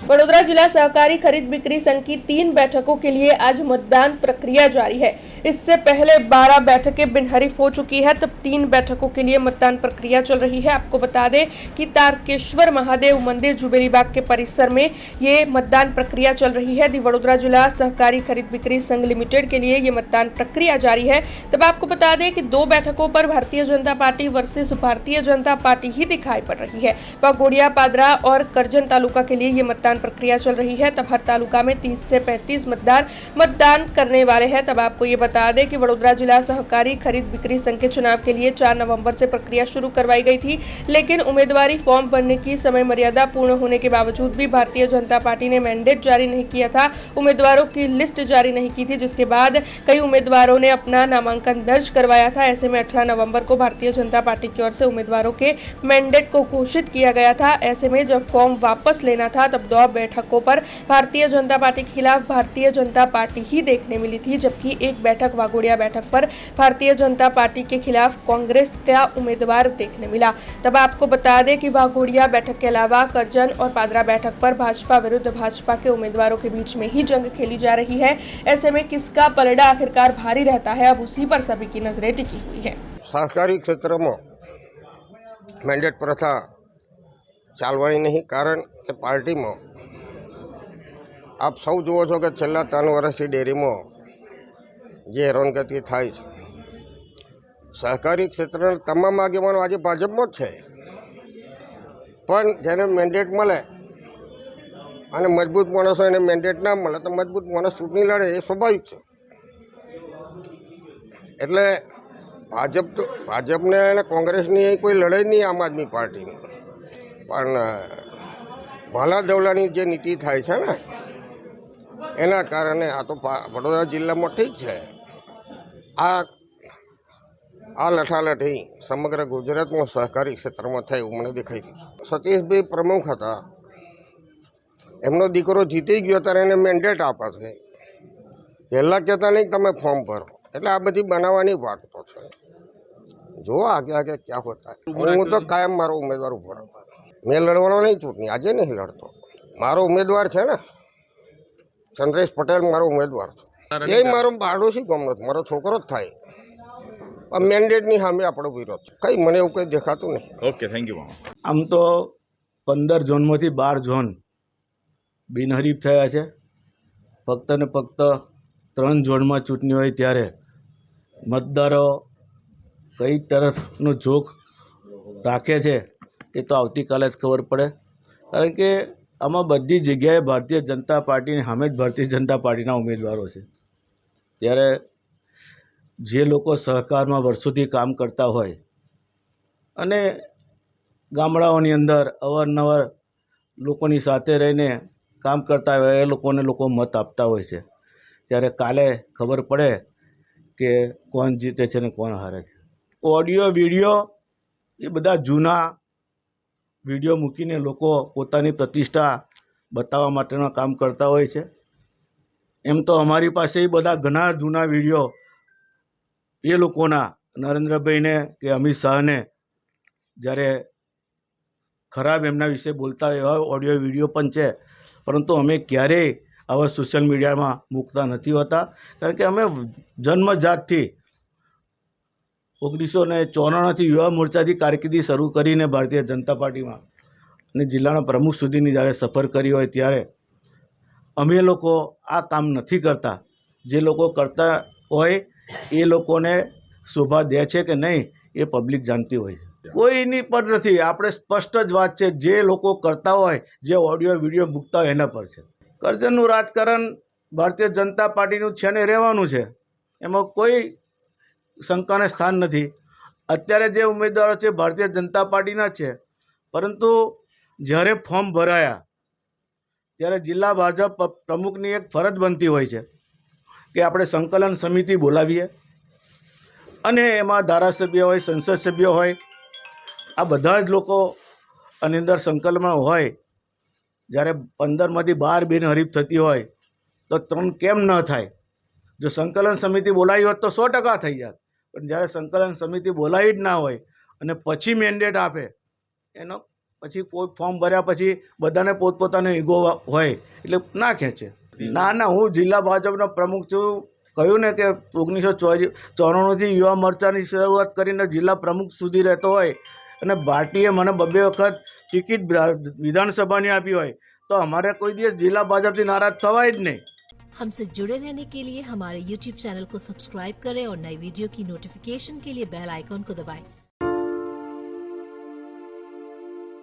वडोदरा जिला सहकारी खरीद बिक्री संघ की 3 बैठकों के लिए आज मतदान प्रक्रिया जारी है। इससे पहले 12 बैठकें बिनहरीफ हो चुकी है, तब 3 बैठकों के लिए मतदान प्रक्रिया चल रही है। आपको बता दें कि तारकेश्वर महादेव मंदिर जुबेली बाग के परिसर में ये मतदान प्रक्रिया चल रही है। वडोदरा जिला सहकारी खरीद बिक्री संघ लिमिटेड के लिए ये मतदान प्रक्रिया जारी है। तब आपको बता दें कि 2 बैठकों पर Bharatiya Janata party versus Bharatiya Janata party ही दिखाई पड़ रही है। वाघोडिया, पादरा और करजन तालुका के लिए ये मतदान प्रक्रिया चल रही है। तब हर तालुका में 30 से 35 मतदान करने वाले हैं। तब आपको ये बता दें कि वडोदरा जिला सहकारी खरीद बिक्री संघ के चुनाव के लिए 4 नवंबर से प्रक्रिया शुरू करवाई गई थी, लेकिन उम्मीदवारी फॉर्म भरने की समय मर्यादा पूर्ण होने के बावजूद भी भारतीय जनता पार्टी ने मैंडेट जारी नहीं किया था, उम्मीदवारों की लिस्ट जारी नहीं की थी, जिसके बाद कई उम्मीदवारों ने अपना नामांकन दर्ज करवाया था। ऐसे में 18 नवंबर को भारतीय जनता पार्टी की ओर से उम्मीदवारों के मैंडेट को घोषित किया गया था। ऐसे में जब फॉर्म वापस लेना था, तब 2 बैठकों पर भारतीय जनता पार्टी के खिलाफ भारतीय जनता पार्टी ही देखने मिली थी, जबकि एक बैठक वाघोडिया बैठक पर भारतीय जनता पार्टी के खिलाफ कांग्रेस का उम्मीदवार देखने मिला। तब आपको बता दें कि वाघोडिया बैठक के अलावा करजन और पादरा बैठक पर भाजपा विरुद्ध भाजपा के उम्मीदवारों के बीच में ही जंग खेली जा रही है। ऐसे में किसका पलड़ा आखिरकार भारी रहता है, अब उसी पर सभी की नजरें टिकी हुई है। सहकारी क्षेत्र में मैंडेट प्रथा चालवानी नहीं, कारण के पार्टी में आप सौ जुओ छो कि छेल्ला 3 वर्षथी डेरी में जे हेरानगति थाय छे। सहकारी क्षेत्र तमाम આગેવાનો आज भाजप में है, पण जेने मैंडेट मळे અને मजबूत माणसों ने मैंडेट ना मळे तो मजबूत माणस चूंटणी लड़े ए स्वाभाविक है। एटले भाजपने અને કોંગ્રેસની कोई लड़ाई नहीं आम आदमी पार्टी में, पण भाला दवलानी जे नीति थाय छे ने एना कारणे आ तो वडोदरा जिल्ला में ठीक है। आ लठालठी समग्र गुजरात में सहकारी क्षेत्र में थाय एवुं मने देखाई रह्युं छे। सतीशभाई प्रमुख हता, एमनो दीकरो जीती गयो त्यारे एने मैंडेट आपे छे। पहेला कहेता नहीं तमे फॉर्म भरो, एटले आ बधी बनाववानी वातो छे। जो आगे आगे क्या होता है। हूँ तो कायम मारो उम्मीदवार उभो रहूँ। मैं लड़वानो नहीं चूंटणी, आज नहीं लड़तो। मारो उम्मीदवार है ने चंद्रेश पटेल मारो उम्मीदवार छे। ये मारो पाड़ोशी गामनो छे, मारो छोकरो ज थाय। मैंडेट नी सामे आपणो विरोध छे, कई मने एवुं कई देखातुं नहीं। Okay, thank you. आम तो 15 झोनमांथी 12 झोन बिनहरीफ थया छे। फक्त ने फक्त 3 झोन में चूंटणी होय त्यारे मतदारो कई तरफनो झोक राखे छे ए तो आवतीकाले ज खबर पड़े, कारण के आमां बधी जग्याए भारतीय जनता पार्टी सामे ज भारतीय जनता पार्टीना उम्मीदवारों छे। त्यारे जे लोको सहकारमां वर्षोथी काम करता होय अने गामडाओनी अंदर अवारनवार लोकोनी साथे रहीने काम करता होय ए लोकोने लोको मत आपता होय छे। त्यारे काले खबर पड़े के कोण जीते छे ने कोण हारे छे। ऑडियो विडियो ये बधा जूना विडियो मूकीने लोको पोतानी प्रतिष्ठा बतावा माटेना काम करता होय छे। एम तो अमारी पासे बधा घणा जूना विडियो ये लोकोना नरेन्द्रभाई ने के अमित शाह ने જ્યારે ખરાબ એમના વિશે બોલતા એવા ઓડિયો વિડીયો પણ છે, પરંતુ અમે ક્યારેય આવા સોશિયલ મીડિયામાં મૂકતા નથી હોતા, કારણ કે અમે જન્મજાતથી 1994થી યુવા મોરચાથી કારકિર્દી શરૂ કરીને ભારતીય જનતા પાર્ટીમાં અને જિલ્લાના પ્રમુખ સુધીની જ્યારે સફર કરી હોય ત્યારે અમે લોકો આ કામ નથી કરતા। જે લોકો કરતા હોય એ લોકોને શોભા દે છે કે નહીં એ પબ્લિક જાણતી હોય છે। કોઈની પર નથી, આપણે સ્પષ્ટ જ વાત છે, જે લોકો કરતા હોય જે ઓડિયો વિડીયો મૂકતા હોય એના પર છે। કરજણનું રાજકારણ ભારતીય જનતા પાર્ટીનું છે ને રહેવાનું છે, એમાં કોઈ શંકાને સ્થાન નથી। અત્યારે જે ઉમેદવારો છે ભારતીય જનતા પાર્ટીના છે, પરંતુ જ્યારે ફોર્મ ભરાયા ત્યારે જિલ્લા ભાજપ પ્રમુખની એક ફરજ બનતી હોય છે કે આપણે સંકલન સમિતિ બોલાવીએ અને એમાં ધારાસભ્ય હોય, સંસદ સભ્ય હોય, આ બધા જ લોકો આની અંદર સંકલનમાં હોય। જ્યારે 15માંથી 12 બિનહરીફ થતી હોય તો 3 કેમ ન થાય? જો સંકલન સમિતિ બોલાવી હોત તો 100% થઈ જાત, પણ જ્યારે સંકલન સમિતિ બોલાવી જ ના હોય અને પછી મેન્ડેટ આપે એનો પછી કોઈ ફોર્મ ભર્યા પછી બધાને પોતપોતાનો ઈગો હોય એટલે ના ખેંચે. ના હું જિલ્લા ભાજપનો પ્રમુખ છું. કહ્યું ને કે 1994થી યુવા મોરચાની શરૂઆત કરીને જિલ્લા પ્રમુખ સુધી રહેતો હોય અને પાર્ટીએ મને 2 વખત ટિકિટ વિધાનસભાની આપી હોય તો અમારે કોઈ દિવસ જિલ્લા ભાજપથી નારાજ થવાય જ નહીં. हमसे जुड़े रहने के लिए हमारे YouTube चैनल को सब्सक्राइब करें और नई वीडियो की नोटिफिकेशन के लिए बेल आइकॉन को दबाएं।